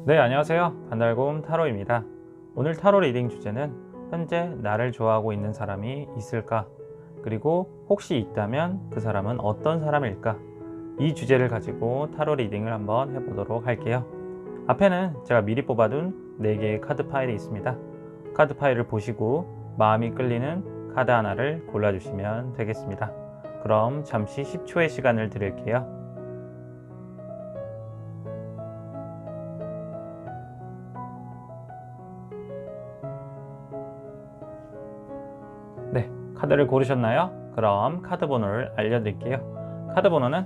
네, 안녕하세요. 반달곰 타로입니다. 오늘 타로 리딩 주제는 현재 나를 좋아하고 있는 사람이 있을까? 그리고 혹시 있다면 그 사람은 어떤 사람일까? 이 주제를 가지고 타로 리딩을 한번 해보도록 할게요. 앞에는 제가 미리 뽑아둔 4개의 카드 파일이 있습니다. 카드 파일을 보시고 마음이 끌리는 카드 하나를 골라주시면 되겠습니다. 그럼 잠시 10초의 시간을 드릴게요. 네, 카드를 고르셨나요? 그럼 카드 번호를 알려드릴게요. 카드 번호는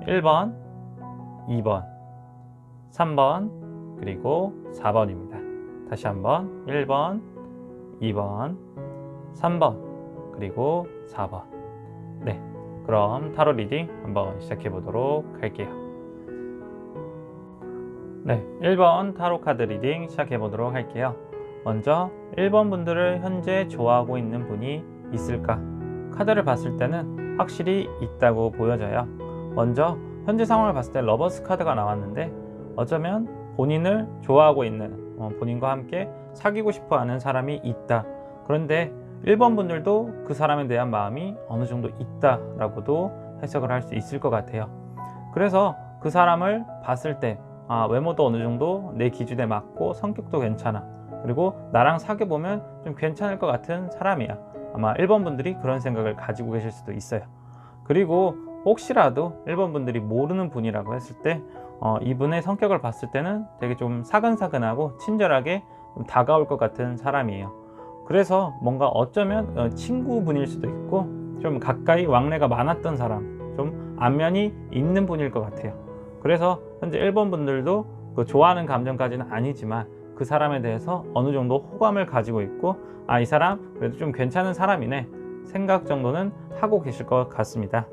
1번, 2번, 3번, 그리고 4번입니다. 다시 한번 1번, 2번, 3번, 그리고 4번. 네, 그럼 타로 리딩 한번 시작해 보도록 할게요. 네, 1번 타로 카드 리딩 시작해 보도록 할게요. 먼저 1번 분들을 현재 좋아하고 있는 분이 있을까? 카드를 봤을 때는 확실히 있다고 보여져요. 먼저 현재 상황을 봤을 때 러버스 카드가 나왔는데 어쩌면 본인을 좋아하고 있는 본인과 함께 사귀고 싶어 하는 사람이 있다. 그런데 1번 분들도 그 사람에 대한 마음이 어느 정도 있다라고도 해석을 할 수 있을 것 같아요. 그래서 그 사람을 봤을 때 외모도 어느 정도 내 기준에 맞고 성격도 괜찮아. 그리고 나랑 사귀어보면 좀 괜찮을 것 같은 사람이야. 아마 1번 분들이 그런 생각을 가지고 계실 수도 있어요. 그리고 혹시라도 1번 분들이 모르는 분이라고 했을 때 이분의 성격을 봤을 때는 되게 좀 사근사근하고 친절하게 좀 다가올 것 같은 사람이에요. 그래서 뭔가 어쩌면 친구분일 수도 있고 좀 가까이 왕래가 많았던 사람, 좀 안면이 있는 분일 것 같아요. 그래서 현재 1번 분들도 그 좋아하는 감정까지는 아니지만 그 사람에 대해서 어느 정도 호감을 가지고 있고 이 사람 그래도 좀 괜찮은 사람이네 생각 정도는 하고 계실 것 같습니다.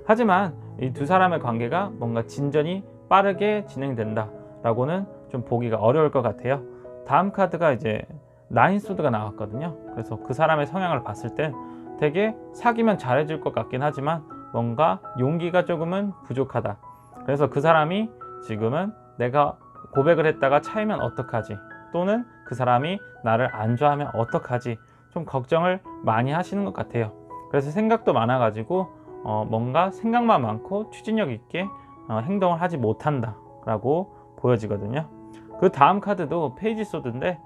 하지만 이 두 사람의 관계가 뭔가 진전이 빠르게 진행된다 라고는 좀 보기가 어려울 것 같아요. 다음 카드가 이제 나인소드가 나왔거든요. 그래서 그 사람의 성향을 봤을 때 되게 사귀면 잘해줄 것 같긴 하지만 뭔가 용기가 조금은 부족하다. 그래서 그 사람이 지금은 내가 고백을 했다가 차이면 어떡하지? 또는 그 사람이 나를 안 좋아하면 어떡하지? 좀 걱정을 많이 하시는 것 같아요. 그래서 생각도 많아가지고 뭔가 생각만 많고 추진력 있게 행동을 하지 못한다 라고 보여지거든요. 그 다음 카드도 페이지 소드인데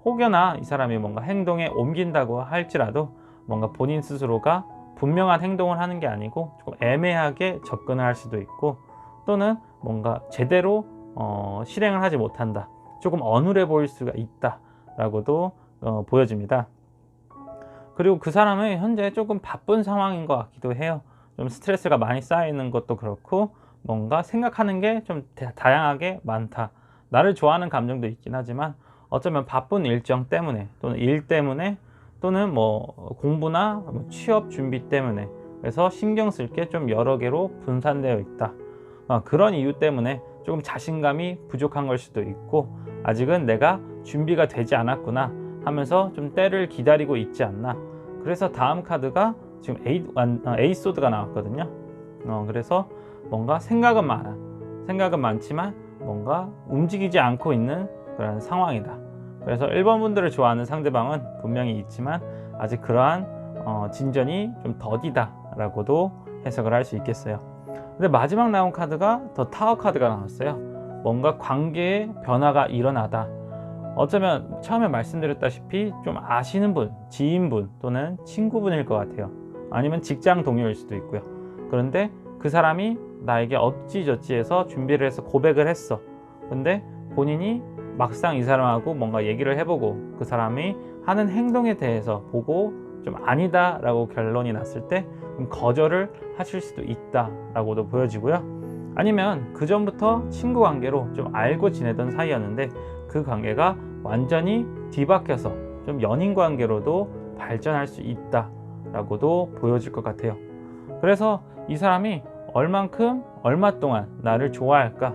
혹여나 이 사람이 뭔가 행동에 옮긴다고 할지라도 뭔가 본인 스스로가 분명한 행동을 하는 게 아니고 조금 애매하게 접근을 할 수도 있고 또는 뭔가 제대로 실행을 하지 못한다. 조금 어눌해 보일 수가 있다 라고도 보여집니다. 그리고 그 사람은 현재 조금 바쁜 상황인 것 같기도 해요. 좀 스트레스가 많이 쌓여 있는 것도 그렇고 뭔가 생각하는 게 좀 다양하게 많다. 나를 좋아하는 감정도 있긴 하지만 어쩌면 바쁜 일정 때문에 또는 일 때문에 또는 뭐 공부나 취업 준비 때문에 그래서 신경 쓸 게 좀 여러 개로 분산되어 있다. 그런 이유 때문에 조금 자신감이 부족한 걸 수도 있고 아직은 내가 준비가 되지 않았구나 하면서 좀 때를 기다리고 있지 않나. 그래서 다음 카드가 지금 에이소드가 나왔거든요. 그래서 뭔가 생각은 많지만 뭔가 움직이지 않고 있는 그런 상황이다. 그래서 1번 분들을 좋아하는 상대방은 분명히 있지만 아직 그러한 진전이 좀 더디다 라고도 해석을 할 수 있겠어요. 근데 마지막 나온 카드가 더 타워 카드가 나왔어요. 뭔가 관계에 변화가 일어나다. 어쩌면 처음에 말씀드렸다시피 좀 아시는 분, 지인분 또는 친구분일 것 같아요. 아니면 직장 동료일 수도 있고요. 그런데 그 사람이 나에게 어찌저찌 해서 준비를 해서 고백을 했어. 근데 본인이 막상 이 사람하고 뭔가 얘기를 해보고 그 사람이 하는 행동에 대해서 보고 좀 아니다 라고 결론이 났을 때 좀 거절을 하실 수도 있다 라고도 보여지고요. 아니면 그 전부터 친구 관계로 좀 알고 지내던 사이였는데 그 관계가 완전히 뒤바뀌어서 좀 연인 관계로도 발전할 수 있다 라고도 보여질 것 같아요. 그래서 이 사람이 얼마 동안 나를 좋아할까?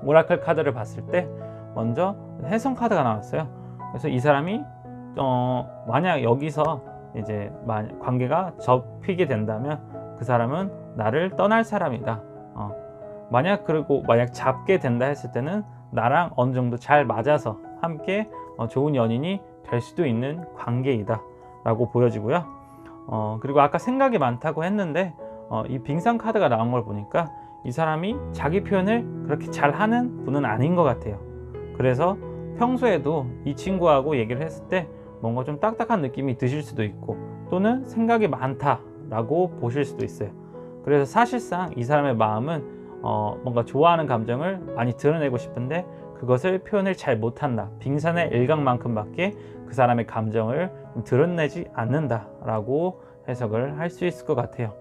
오라클 카드를 봤을 때 먼저 해성 카드가 나왔어요. 그래서 이 사람이 만약 여기서 이제 관계가 접히게 된다면 그 사람은 나를 떠날 사람이다. 만약 잡게 된다 했을 때는 나랑 어느 정도 잘 맞아서 함께 좋은 연인이 될 수도 있는 관계이다 라고 보여지고요. 그리고 아까 생각이 많다고 했는데 이 빙상 카드가 나온 걸 보니까 이 사람이 자기 표현을 그렇게 잘하는 분은 아닌 것 같아요. 그래서 평소에도 이 친구하고 얘기를 했을 때 뭔가 좀 딱딱한 느낌이 드실 수도 있고, 또는 생각이 많다라고 보실 수도 있어요. 그래서 사실상 이 사람의 마음은 뭔가 좋아하는 감정을 많이 드러내고 싶은데 그것을 표현을 잘 못한다. 빙산의 일각만큼밖에 그 사람의 감정을 좀 드러내지 않는다라고 해석을 할 수 있을 것 같아요.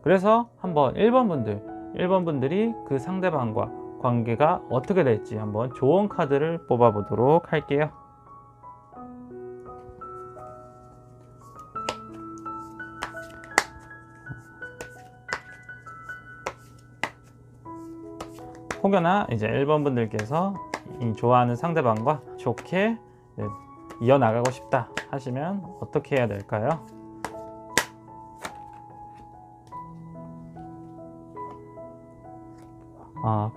그래서 한번 1번 분들이 그 상대방과 관계가 어떻게 될지 한번 조언 카드를 뽑아 보도록 할게요. 혹여나 이제 1번 분들께서 이 좋아하는 상대방과 좋게 이어나가고 싶다 하시면 어떻게 해야 될까요?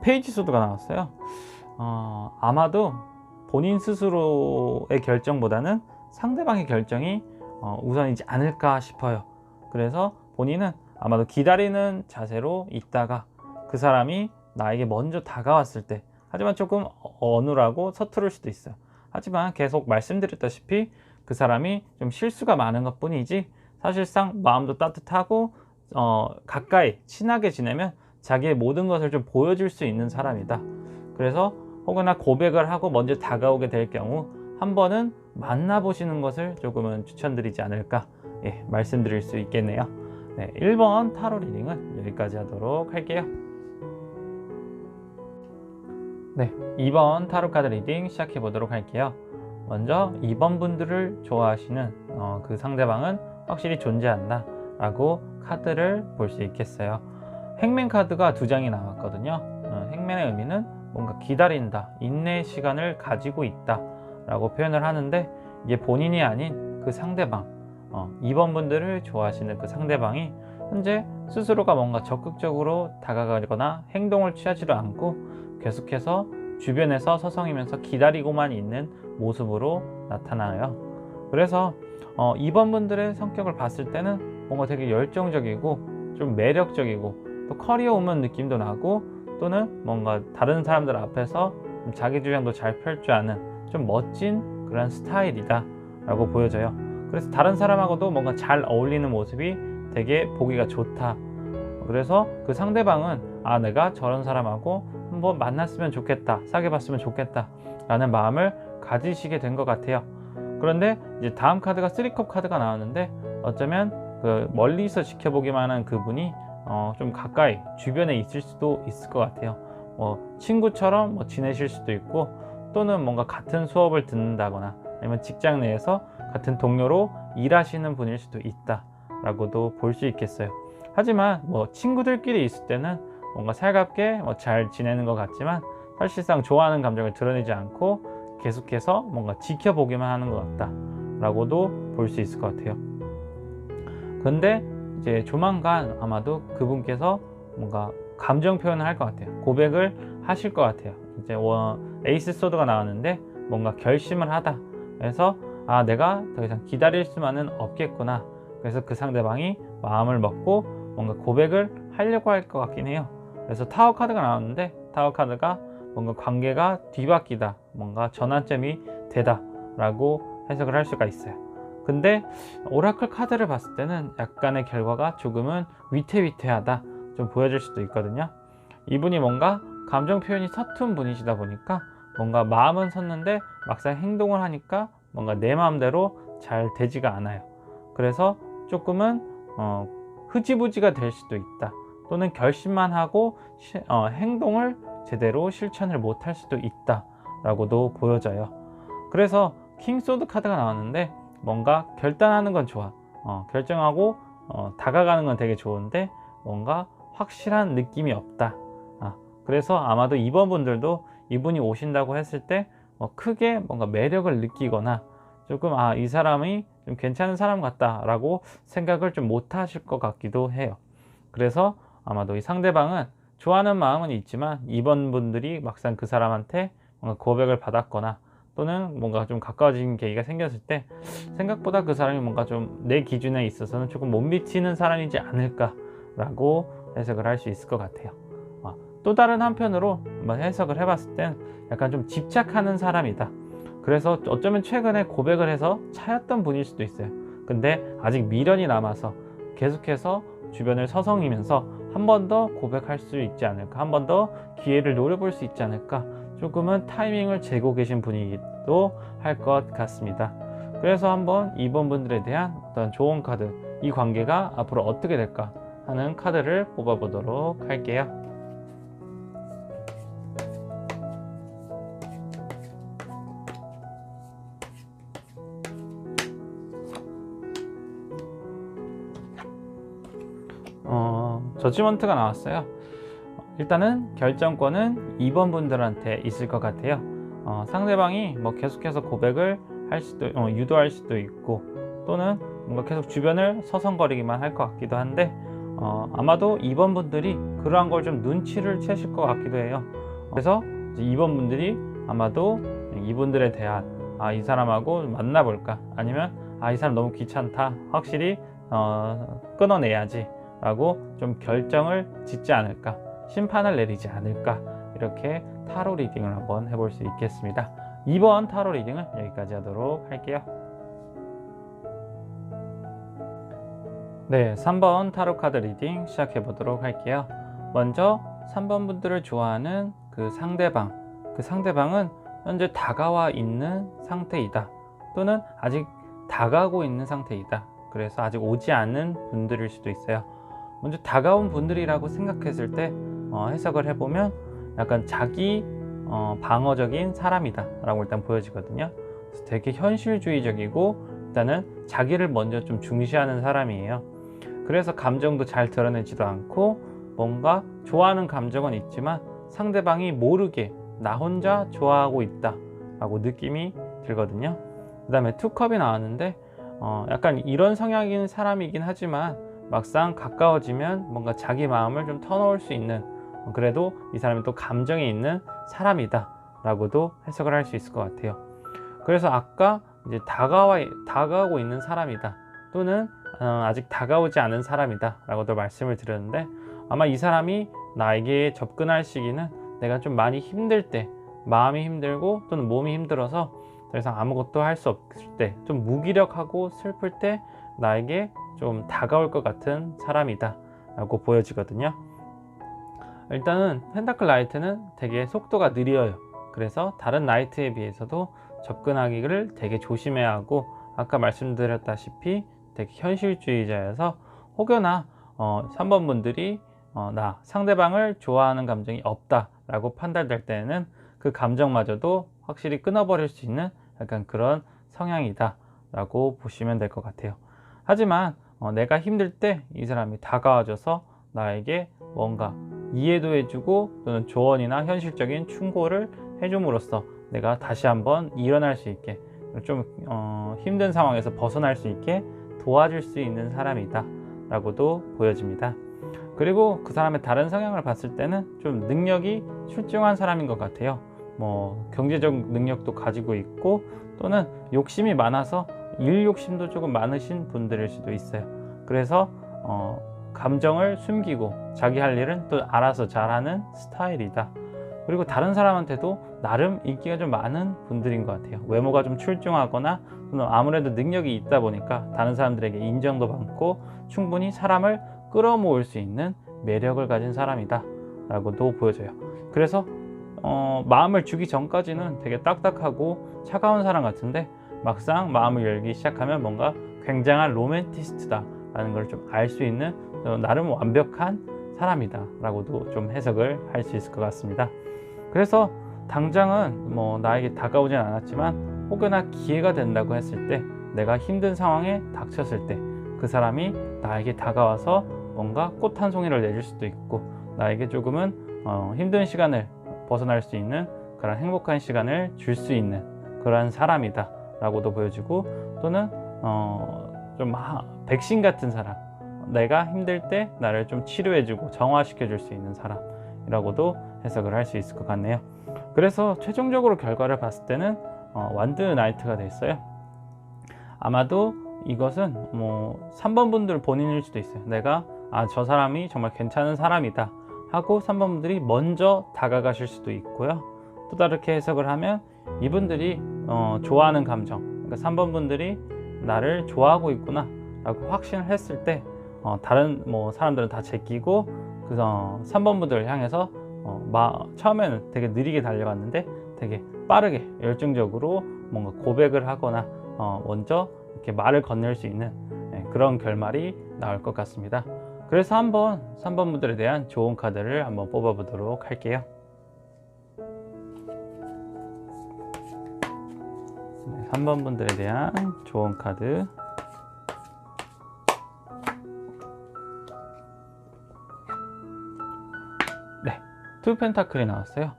페이지 소드가 나왔어요. 아마도 본인 스스로의 결정보다는 상대방의 결정이 우선이지 않을까 싶어요. 그래서 본인은 아마도 기다리는 자세로 있다가 그 사람이 나에게 먼저 다가왔을 때, 하지만 조금 어눌하고 서투를 수도 있어요. 하지만 계속 말씀드렸다시피 그 사람이 좀 실수가 많은 것 뿐이지 사실상 마음도 따뜻하고 가까이 친하게 지내면 자기의 모든 것을 좀 보여줄 수 있는 사람이다. 그래서 혹여나 고백을 하고 먼저 다가오게 될 경우 한 번은 만나보시는 것을 조금은 추천드리지 않을까 말씀드릴 수 있겠네요. 1번 타로 리딩은 여기까지 하도록 할게요. 2번 타로 카드 리딩 시작해 보도록 할게요. 먼저 2번 분들을 좋아하시는 그 상대방은 확실히 존재한다 라고 카드를 볼 수 있겠어요. 행맨 카드가 2장이 나왔거든요. 행맨의 의미는 뭔가 기다린다, 인내의 시간을 가지고 있다 라고 표현을 하는데, 이게 본인이 아닌 그 상대방, 2번 분들을 좋아하시는 그 상대방이 현재 스스로가 뭔가 적극적으로 다가가거나 행동을 취하지도 않고 계속해서 주변에서 서성이면서 기다리고만 있는 모습으로 나타나요. 그래서 2번 분들의 성격을 봤을 때는 뭔가 되게 열정적이고 좀 매력적이고, 또 커리어 우먼 느낌도 나고, 또는 뭔가 다른 사람들 앞에서 자기 주장도 잘 펼 줄 아는 좀 멋진 그런 스타일이다 라고 보여져요. 그래서 다른 사람하고도 뭔가 잘 어울리는 모습이 되게 보기가 좋다. 그래서 그 상대방은 내가 저런 사람하고 한번 만났으면 좋겠다, 사귀어 봤으면 좋겠다 라는 마음을 가지시게 된 것 같아요. 그런데 이제 다음 카드가 3컵 카드가 나왔는데, 어쩌면 그 멀리서 지켜보기만 하는 그분이 좀 가까이 주변에 있을 수도 있을 것 같아요. 친구처럼 지내실 수도 있고, 또는 뭔가 같은 수업을 듣는다거나 아니면 직장 내에서 같은 동료로 일하시는 분일 수도 있다 라고도 볼 수 있겠어요. 하지만 친구들끼리 있을 때는 뭔가 살갑게 잘 지내는 것 같지만 사실상 좋아하는 감정을 드러내지 않고 계속해서 뭔가 지켜보기만 하는 것 같다 라고도 볼 수 있을 것 같아요. 근데 이제 조만간 아마도 그분께서 뭔가 감정 표현을 할 것 같아요. 고백을 하실 것 같아요. 이제 에이스 소드가 나왔는데 뭔가 결심을 하다. 그래서 내가 더 이상 기다릴 수만은 없겠구나. 그래서 그 상대방이 마음을 먹고 뭔가 고백을 하려고 할 것 같긴 해요. 그래서 타워 카드가 나왔는데, 타워 카드가 뭔가 관계가 뒤바뀌다, 뭔가 전환점이 되다 라고 해석을 할 수가 있어요. 근데 오라클 카드를 봤을 때는 약간의 결과가 조금은 위태위태하다 좀 보여질 수도 있거든요. 이분이 뭔가 감정 표현이 서툰 분이시다 보니까 뭔가 마음은 섰는데 막상 행동을 하니까 뭔가 내 마음대로 잘 되지가 않아요. 그래서 조금은 흐지부지가 될 수도 있다, 또는 결심만 하고 행동을 제대로 실천을 못할 수도 있다 라고도 보여져요. 그래서 킹소드 카드가 나왔는데, 뭔가 결단하는 건 좋아, 결정하고 다가가는 건 되게 좋은데 뭔가 확실한 느낌이 없다. 그래서 아마도 2번 분들도 이분이 오신다고 했을 때 크게 뭔가 매력을 느끼거나 조금 이 사람이 좀 괜찮은 사람 같다 라고 생각을 좀 못 하실 것 같기도 해요. 그래서 아마도 이 상대방은 좋아하는 마음은 있지만 2번 분들이 막상 그 사람한테 뭔가 고백을 받았거나 또는 뭔가 좀 가까워진 계기가 생겼을 때 생각보다 그 사람이 뭔가 좀 내 기준에 있어서는 조금 못 미치는 사람이지 않을까라고 해석을 할 수 있을 것 같아요. 또 다른 한편으로 해석을 해봤을 땐 약간 좀 집착하는 사람이다. 그래서 어쩌면 최근에 고백을 해서 차였던 분일 수도 있어요. 근데 아직 미련이 남아서 계속해서 주변을 서성이면서 한 번 더 고백할 수 있지 않을까, 한 번 더 기회를 노려볼 수 있지 않을까, 조금은 타이밍을 재고 계신 분이기도 할 것 같습니다. 그래서 한번 이번 분들에 대한 어떤 좋은 카드, 이 관계가 앞으로 어떻게 될까 하는 카드를 뽑아보도록 할게요. 저지먼트가 나왔어요. 일단은 결정권은 2번 분들한테 있을 것 같아요. 상대방이 뭐 계속해서 고백을 할 수도 유도할 수도 있고 또는 뭔가 계속 주변을 서성거리기만 할 것 같기도 한데 아마도 2번 분들이 그러한 걸 좀 눈치를 채실 것 같기도 해요. 그래서 이제 2번 분들이 아마도 이분들에 대한 이 사람하고 만나볼까, 아니면 이 사람 너무 귀찮다, 확실히 끊어내야지 라고 좀 결정을 짓지 않을까, 심판을 내리지 않을까, 이렇게 타로 리딩을 한번 해볼 수 있겠습니다. 이번 타로 리딩은 여기까지 하도록 할게요. 네, 3번 타로 카드 리딩 시작해 보도록 할게요. 먼저 3번 분들을 좋아하는 그 상대방은 현재 다가와 있는 상태이다, 또는 아직 다가오고 있는 상태이다. 그래서 아직 오지 않은 분들일 수도 있어요. 먼저 다가온 분들이라고 생각했을 때 해석을 해보면 약간 자기 방어적인 사람이다 라고 일단 보여지거든요. 그래서 되게 현실주의적이고 일단은 자기를 먼저 좀 중시하는 사람이에요. 그래서 감정도 잘 드러내지도 않고 뭔가 좋아하는 감정은 있지만 상대방이 모르게 나 혼자 좋아하고 있다 라고 느낌이 들거든요. 그 다음에 투컵이 나왔는데 약간 이런 성향인 사람이긴 하지만 막상 가까워지면 뭔가 자기 마음을 좀 터놓을 수 있는, 그래도 이 사람이 또 감정이 있는 사람이다 라고도 해석을 할 수 있을 것 같아요. 그래서 아까 이제 다가오고 있는 사람이다, 또는 아직 다가오지 않은 사람이다 라고도 말씀을 드렸는데, 아마 이 사람이 나에게 접근할 시기는 내가 좀 많이 힘들 때, 마음이 힘들고 또는 몸이 힘들어서 더 이상 아무것도 할 수 없을 때, 좀 무기력하고 슬플 때 나에게 좀 다가올 것 같은 사람이다 라고 보여지거든요. 일단은 펜타클 라이트는 되게 속도가 느려요. 그래서 다른 라이트에 비해서도 접근하기를 되게 조심해야 하고, 아까 말씀드렸다시피 되게 현실주의자여서 혹여나 3번 분들이 나 상대방을 좋아하는 감정이 없다 라고 판단될 때는 그 감정마저도 확실히 끊어버릴 수 있는 약간 그런 성향이다 라고 보시면 될 것 같아요. 하지만 내가 힘들 때 이 사람이 다가와줘서 나에게 뭔가 이해도 해주고 또는 조언이나 현실적인 충고를 해줌으로써 내가 다시 한번 일어날 수 있게, 좀 힘든 상황에서 벗어날 수 있게 도와줄 수 있는 사람이다 라고도 보여집니다. 그리고 그 사람의 다른 성향을 봤을 때는 좀 능력이 출중한 사람인 것 같아요. 뭐 경제적 능력도 가지고 있고 또는 욕심이 많아서 일 욕심도 조금 많으신 분들일 수도 있어요. 그래서 감정을 숨기고 자기 할 일은 또 알아서 잘하는 스타일이다. 그리고 다른 사람한테도 나름 인기가 좀 많은 분들인 것 같아요. 외모가 좀 출중하거나 또는 아무래도 능력이 있다 보니까 다른 사람들에게 인정도 받고 충분히 사람을 끌어모을 수 있는 매력을 가진 사람이다 라고도 보여져요. 그래서 마음을 주기 전까지는 되게 딱딱하고 차가운 사람 같은데 막상 마음을 열기 시작하면 뭔가 굉장한 로맨티스트다 라는 걸 좀 알 수 있는 나름 완벽한 사람이다 라고도 좀 해석을 할 수 있을 것 같습니다. 그래서 당장은 뭐 나에게 다가오진 않았지만 혹여나 기회가 된다고 했을 때, 내가 힘든 상황에 닥쳤을 때 그 사람이 나에게 다가와서 뭔가 꽃 한 송이를 내줄 수도 있고 나에게 조금은 힘든 시간을 벗어날 수 있는 그런 행복한 시간을 줄 수 있는 그런 사람이다 라고도 보여지고, 또는 좀 백신 같은 사람, 내가 힘들 때 나를 좀 치료해주고 정화시켜 줄 수 있는 사람이라고도 해석을 할 수 있을 것 같네요. 그래서 최종적으로 결과를 봤을 때는 완드 나이트가 됐어요. 아마도 이것은 뭐 3번 분들 본인일 수도 있어요. 내가 저 사람이 정말 괜찮은 사람이다 하고 3번 분들이 먼저 다가가실 수도 있고요. 또 다르게 해석을 하면 이분들이 좋아하는 감정, 그러니까 3번 분들이 나를 좋아하고 있구나 라고 확신을 했을 때 다른 사람들은 다 제끼고 그 3번 분들을 향해서 처음에는 되게 느리게 달려갔는데 되게 빠르게 열정적으로 뭔가 고백을 하거나 먼저 이렇게 말을 건넬 수 있는 그런 결말이 나올 것 같습니다. 그래서 한번 3번 분들에 대한 좋은 카드를 한번 뽑아 보도록 할게요. 3번 분들에 대한 좋은 카드. 네, 투 펜타클이 나왔어요.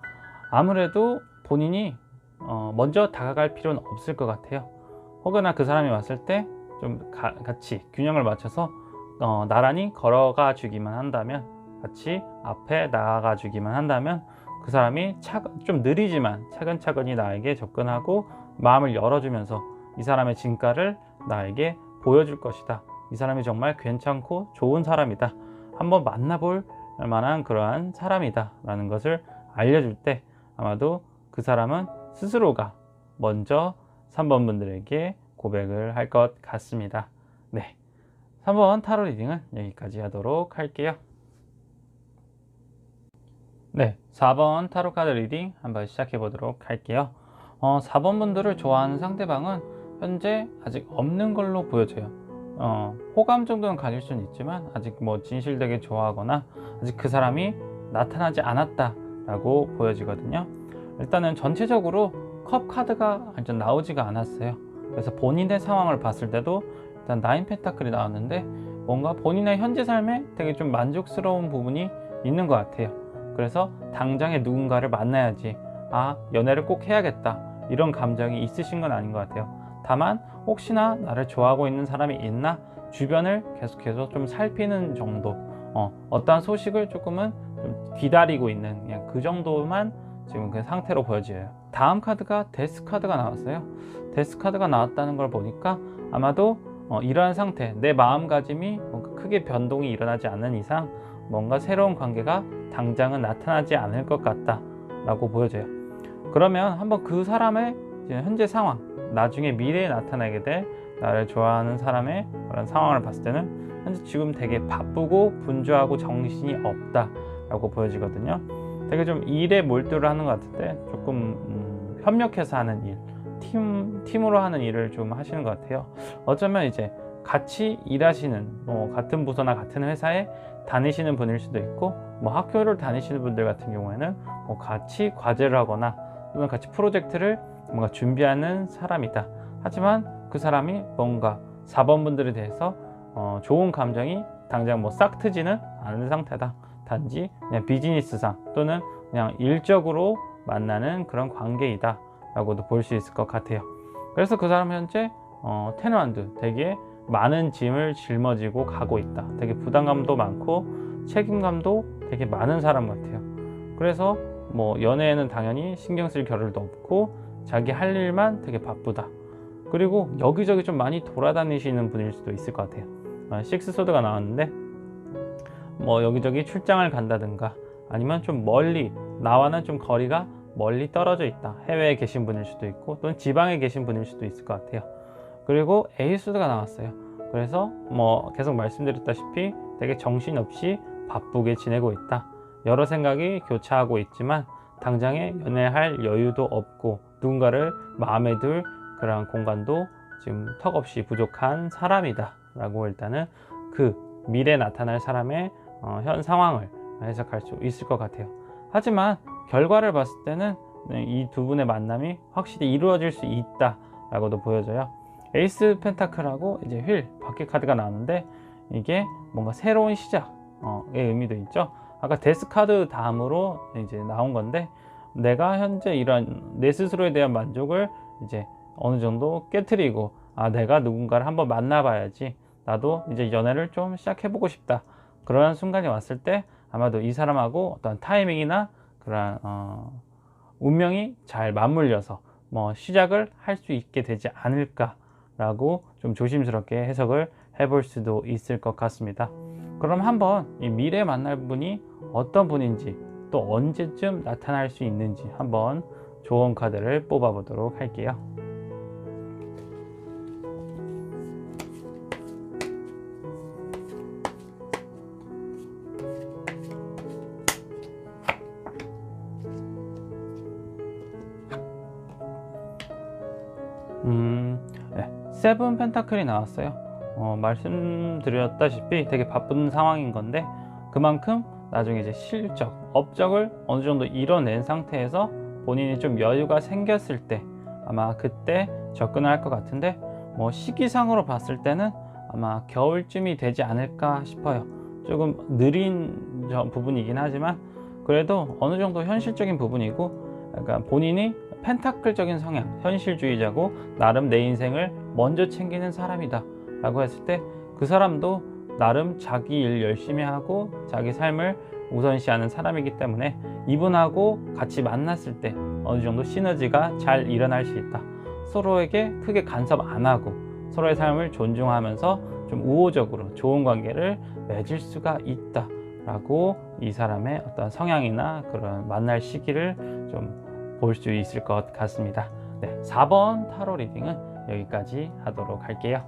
아무래도 본인이 먼저 다가갈 필요는 없을 것 같아요. 혹여나 그 사람이 왔을 때 좀 같이 균형을 맞춰서 나란히 걸어가 주기만 한다면, 같이 앞에 나아가 주기만 한다면 그 사람이 좀 느리지만 차근차근히 나에게 접근하고 마음을 열어주면서 이 사람의 진가를 나에게 보여줄 것이다. 이 사람이 정말 괜찮고 좋은 사람이다. 한번 만나볼 만한 그러한 사람이다 라는 것을 알려줄 때 아마도 그 사람은 스스로가 먼저 3번 분들에게 고백을 할 것 같습니다. 네, 3번 타로 리딩은 여기까지 하도록 할게요. 네, 4번 타로 카드 리딩 한번 시작해 보도록 할게요. 4번 분들을 좋아하는 상대방은 현재 아직 없는 걸로 보여져요. 호감 정도는 가질 수는 있지만 아직 진실되게 좋아하거나 아직 그 사람이 나타나지 않았다 라고 보여지거든요. 일단은 전체적으로 컵 카드가 완전 나오지가 않았어요. 그래서 본인의 상황을 봤을 때도 일단 9 펜타클이 나왔는데 뭔가 본인의 현재 삶에 되게 좀 만족스러운 부분이 있는 것 같아요. 그래서 당장에 누군가를 만나야지, 연애를 꼭 해야겠다, 이런 감정이 있으신 건 아닌 것 같아요. 다만 혹시나 나를 좋아하고 있는 사람이 있나 주변을 계속해서 좀 살피는 정도, 어떠한 소식을 조금은 좀 기다리고 있는 그냥 그 정도만 지금 그 상태로 보여져요. 다음 카드가 데스 카드가 나왔어요. 데스 카드가 나왔다는 걸 보니까 아마도 이러한 상태, 내 마음가짐이 뭔가 크게 변동이 일어나지 않는 이상 뭔가 새로운 관계가 당장은 나타나지 않을 것 같다 라고 보여져요. 그러면 한번 그 사람의 현재 상황, 나중에 미래에 나타나게 될 나를 좋아하는 사람의 그런 상황을 봤을 때는 현재 지금 되게 바쁘고 분주하고 정신이 없다 라고 보여지거든요. 되게 좀 일에 몰두를 하는 것 같은데 조금 협력해서 하는 일, 팀으로 하는 일을 좀 하시는 것 같아요. 어쩌면 이제 같이 일하시는 같은 부서나 같은 회사에 다니시는 분일 수도 있고 학교를 다니시는 분들 같은 경우에는 같이 과제를 하거나 또는 같이 프로젝트를 뭔가 준비하는 사람이다. 하지만 그 사람이 뭔가 4번 분들에 대해서 좋은 감정이 당장 싹 트지는 않은 상태다. 단지 그냥 비즈니스상 또는 그냥 일적으로 만나는 그런 관계이다 라고도 볼 수 있을 것 같아요. 그래서 그 사람은 현재 텐완드, 되게 많은 짐을 짊어지고 가고 있다. 되게 부담감도 많고 책임감도 되게 많은 사람 같아요. 그래서 연애에는 당연히 신경 쓸 겨를도 없고 자기 할 일만 되게 바쁘다. 그리고 여기저기 좀 많이 돌아다니시는 분일 수도 있을 것 같아요. 식스소드가 나왔는데 여기저기 출장을 간다든가 아니면 좀 멀리, 나와는 좀 거리가 멀리 떨어져 있다. 해외에 계신 분일 수도 있고 또는 지방에 계신 분일 수도 있을 것 같아요. 그리고 에이스가 나왔어요. 그래서 계속 말씀드렸다시피 되게 정신없이 바쁘게 지내고 있다. 여러 생각이 교차하고 있지만 당장에 연애할 여유도 없고 누군가를 마음에 들 그런 공간도 지금 턱없이 부족한 사람이다 라고 일단은 그 미래에 나타날 사람의 현 상황을 해석할 수 있을 것 같아요. 하지만 결과를 봤을 때는 이 두 분의 만남이 확실히 이루어질 수 있다 라고도 보여져요. 에이스 펜타클하고 이제 휠 바퀴 카드가 나왔는데 이게 뭔가 새로운 시작의 의미도 있죠. 아까 데스 카드 다음으로 이제 나온 건데 내가 현재 이런 내 스스로에 대한 만족을 이제 어느 정도 깨트리고 내가 누군가를 한번 만나봐야지, 나도 이제 연애를 좀 시작해보고 싶다, 그러한 순간이 왔을 때 아마도 이 사람하고 어떤 타이밍이나 그런 운명이 잘 맞물려서 시작을 할 수 있게 되지 않을까라고 좀 조심스럽게 해석을 해볼 수도 있을 것 같습니다. 그럼 한번 이 미래에 만날 분이 어떤 분인지, 또 언제쯤 나타날 수 있는지 한번 조언 카드를 뽑아 보도록 할게요. 네, 세븐 펜타클이 나왔어요. 말씀드렸다시피 되게 바쁜 상황인 건데, 그만큼 나중에 이제 실적, 업적을 어느 정도 이뤄낸 상태에서 본인이 좀 여유가 생겼을 때 아마 그때 접근을 할 것 같은데, 시기상으로 봤을 때는 아마 겨울쯤이 되지 않을까 싶어요. 조금 느린 부분이긴 하지만 그래도 어느 정도 현실적인 부분이고, 약간 본인이 펜타클적인 성향, 현실주의자고 나름 내 인생을 먼저 챙기는 사람이다 라고 했을 때, 그 사람도 나름 자기 일 열심히 하고 자기 삶을 우선시하는 사람이기 때문에 이분하고 같이 만났을 때 어느 정도 시너지가 잘 일어날 수 있다. 서로에게 크게 간섭 안 하고 서로의 삶을 존중하면서 좀 우호적으로 좋은 관계를 맺을 수가 있다 라고 이 사람의 어떤 성향이나 그런 만날 시기를 좀 볼 수 있을 것 같습니다. 네, 4번 타로 리딩은 여기까지 하도록 할게요.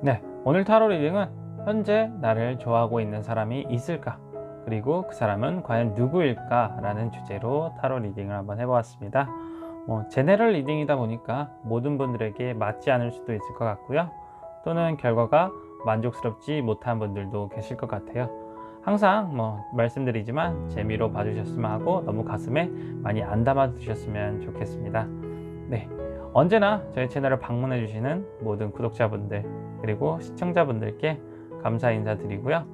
네, 오늘 타로 리딩은 현재 나를 좋아하고 있는 사람이 있을까? 그리고 그 사람은 과연 누구일까? 라는 주제로 타로 리딩을 한번 해보았습니다. 제네럴 리딩이다 보니까 모든 분들에게 맞지 않을 수도 있을 것 같고요. 또는 결과가 만족스럽지 못한 분들도 계실 것 같아요. 항상 말씀드리지만 재미로 봐주셨으면 하고 너무 가슴에 많이 안 담아 두셨으면 좋겠습니다. 네, 언제나 저희 채널을 방문해 주시는 모든 구독자분들 그리고 시청자분들께 감사 인사드리고요.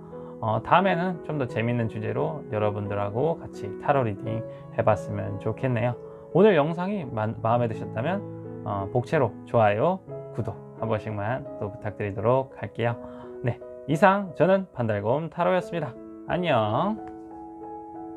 다음에는 좀 더 재밌는 주제로 여러분들하고 같이 타로 리딩 해봤으면 좋겠네요. 오늘 영상이 마음에 드셨다면 복채로 좋아요, 구독 한 번씩만 또 부탁드리도록 할게요. 네, 이상 저는 반달곰 타로였습니다. 안녕.